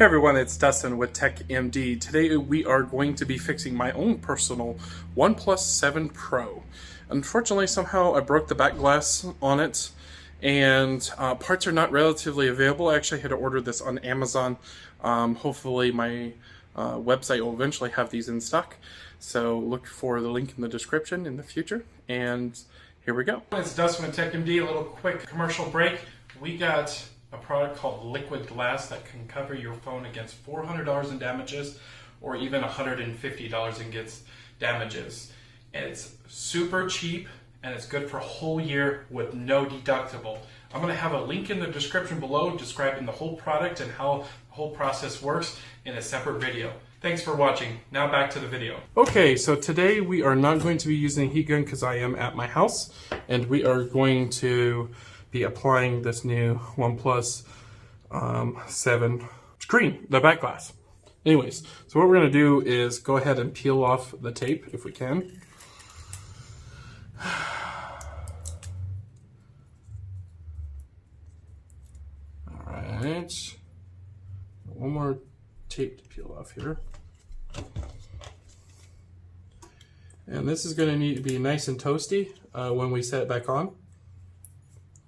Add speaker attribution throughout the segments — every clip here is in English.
Speaker 1: Hey everyone, it's Dustin with TechMD. Today we are going to be fixing my own personal OnePlus 7 Pro. Unfortunately, somehow I broke the back glass on it, and parts are not relatively available. I actually had to order this on Amazon. Hopefully my website will eventually have these in stock. So look for the link in the description in the future, and here we go. It's Dustin with TechMD. A little quick commercial break. We got a product called Liquid Glass that can cover your phone against $400 in damages or even $150 against damages. And it's super cheap and it's good for a whole year with no deductible. I'm going to have a link in the description below describing the whole product and how the whole process works in a separate video. Thanks for watching. Now back to the video. Okay, so today we are not going to be using a heat gun because I am at my house, and we are going to be applying this new OnePlus 7 screen, the back glass. Anyways, so what we're going to do is go ahead and peel off the tape if we can. Alright, one more tape to peel off here. And this is going to need to be nice and toasty when we set it back on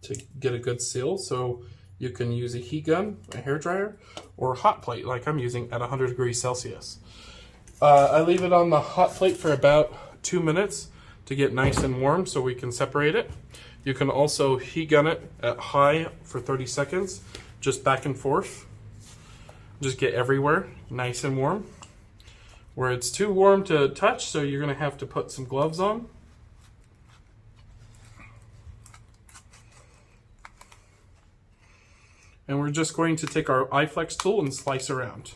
Speaker 1: to get a good seal. So you can use a heat gun, a hair dryer, or a hot plate like I'm using at 100 degrees Celsius. I leave it on the hot plate for about 2 minutes to get nice and warm so we can separate it. You can also heat gun it at high for 30 seconds, just back and forth. Just get everywhere nice and warm. Where it's too warm to touch, so you're gonna have to put some gloves on. And we're just going to take our iFlex tool and slice around.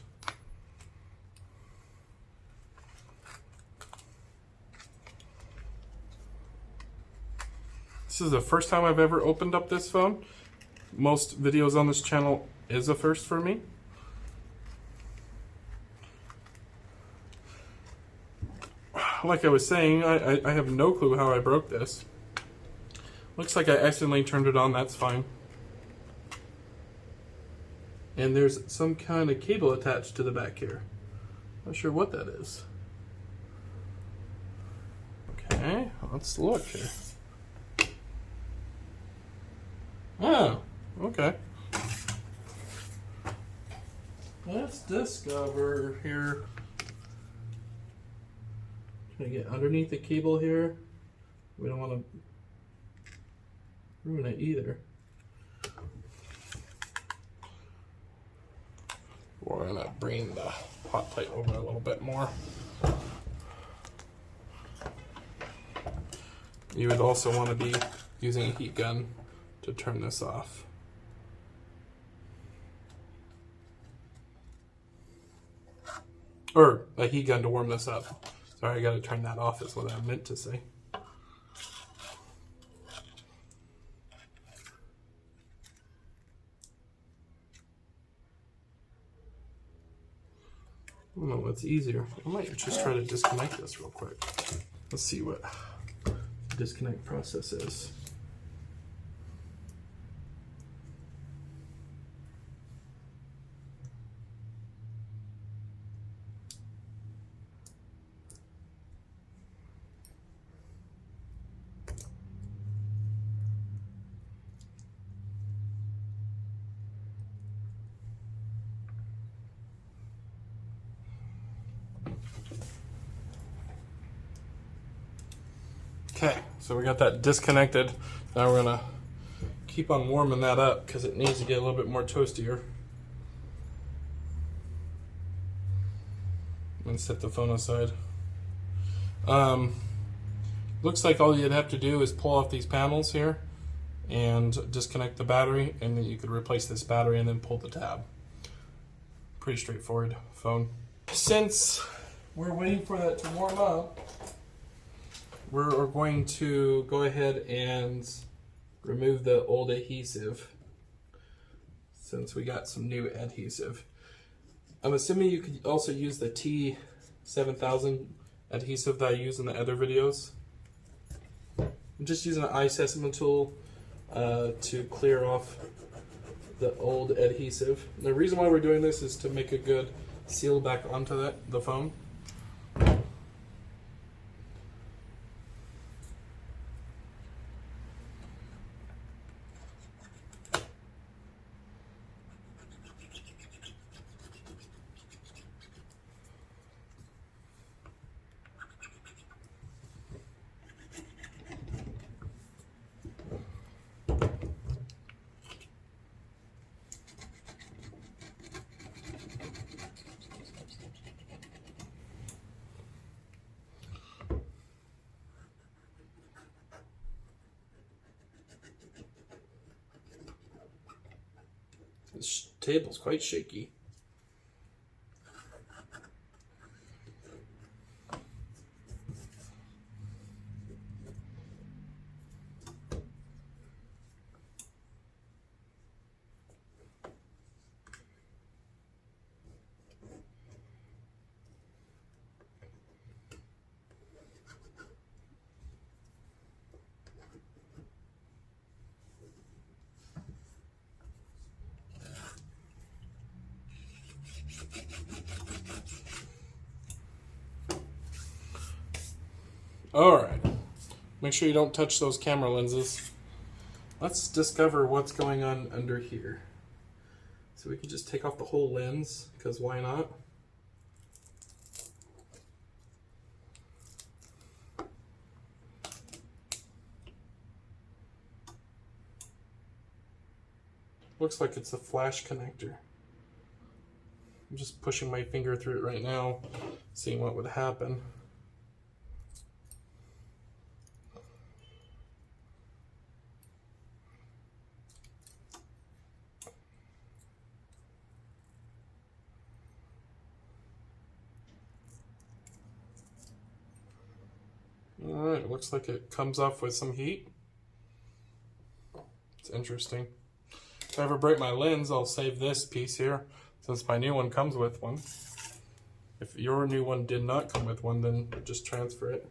Speaker 1: This is the first time I've ever opened up this phone. Most videos on this channel is a first for me. Like I was saying, I have no clue how I broke this. Looks like I accidentally turned it on, that's fine. And there's some kind of cable attached to the back here. Not sure what that is. Okay, let's look here. Oh, okay. Let's discover here. Trying to get underneath the cable here. We don't want to ruin it either. We're going to bring the hot plate over a little bit more. You would also want to be using a heat gun to turn this off. Or a heat gun to warm this up. Sorry, I got to turn that off is what I meant to say. I don't know what's easier. I might just try to disconnect this real quick. Let's see what the disconnect process is. Okay, so we got that disconnected. Now we're gonna keep on warming that up because it needs to get a little bit more toastier. And set the phone aside. Looks like all you'd have to do is pull off these panels here and disconnect the battery, and then you could replace this battery and then pull the tab. Pretty straightforward phone. Since we're waiting for that to warm up, we're going to go ahead and remove the old adhesive since we got some new adhesive. I'm assuming you could also use the T7000 adhesive that I use in the other videos. I'm just using an iseasmo tool to clear off the old adhesive. And the reason why we're doing this is to make a good seal back onto the phone. This table's quite shaky. Alright, make sure you don't touch those camera lenses. Let's discover what's going on under here. So we can just take off the whole lens, because why not? Looks like it's a flash connector. I'm just pushing my finger through it right now, seeing what would happen. Alright, looks like it comes off with some heat. It's interesting. If I ever break my lens, I'll save this piece here, since my new one comes with one. If your new one did not come with one, then just transfer it.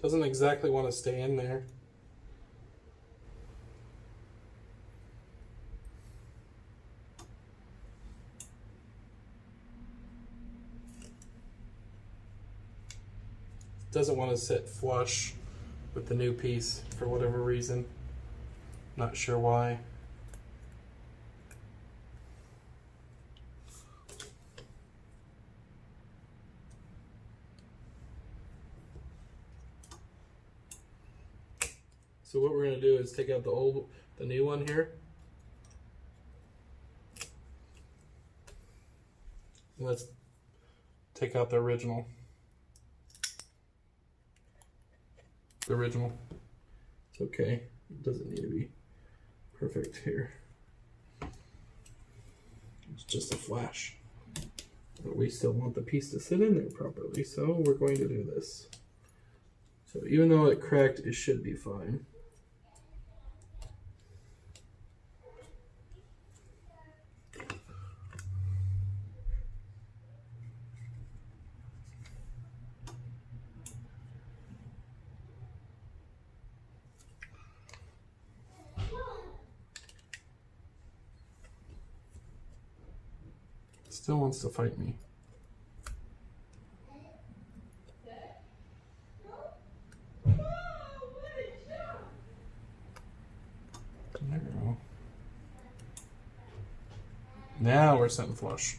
Speaker 1: Doesn't exactly want to stay in there. Doesn't want to sit flush with the new piece for whatever reason. Not sure why. So what we're going to do is take out the new one here. And let's take out the original. The original. It's okay. It doesn't need to be perfect here. It's just a flash. But we still want the piece to sit in there properly, so we're going to do this. So even though it cracked, it should be fine. Still wants to fight me. There we go. Now we're sitting flush.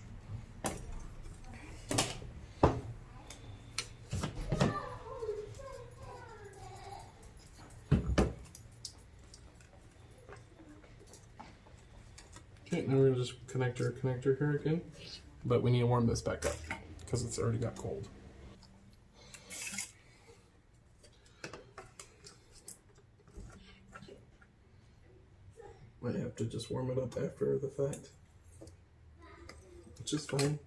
Speaker 1: Okay, now we're going to just connect our connector here again. But we need to warm this back up because it's already got cold. Might have to just warm it up after the fact, which is fine.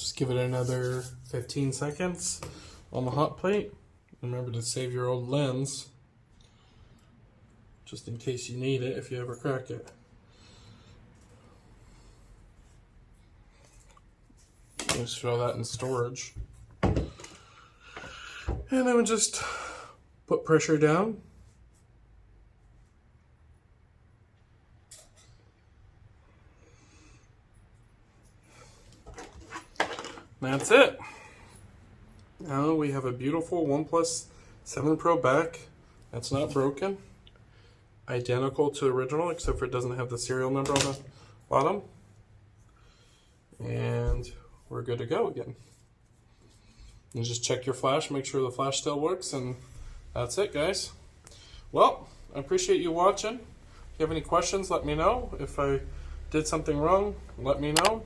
Speaker 1: just give it another 15 seconds on the hot plate. Remember to save your old lens, just in case you need it if you ever crack it. Just throw that in storage. And then we just put pressure down. That's it. Now we have a beautiful OnePlus 7 Pro back. That's not broken. Identical to the original, except for it doesn't have the serial number on the bottom. And we're good to go again. And just check your flash, make sure the flash still works, and that's it, guys. Well, I appreciate you watching. If you have any questions, let me know. If I did something wrong, let me know.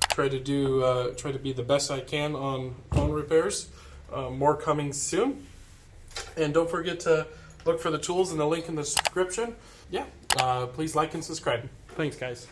Speaker 1: Try to be the best I can on phone repairs. More coming soon. And don't forget to look for the tools in the link in the description. Yeah, please like and subscribe. Thanks, guys.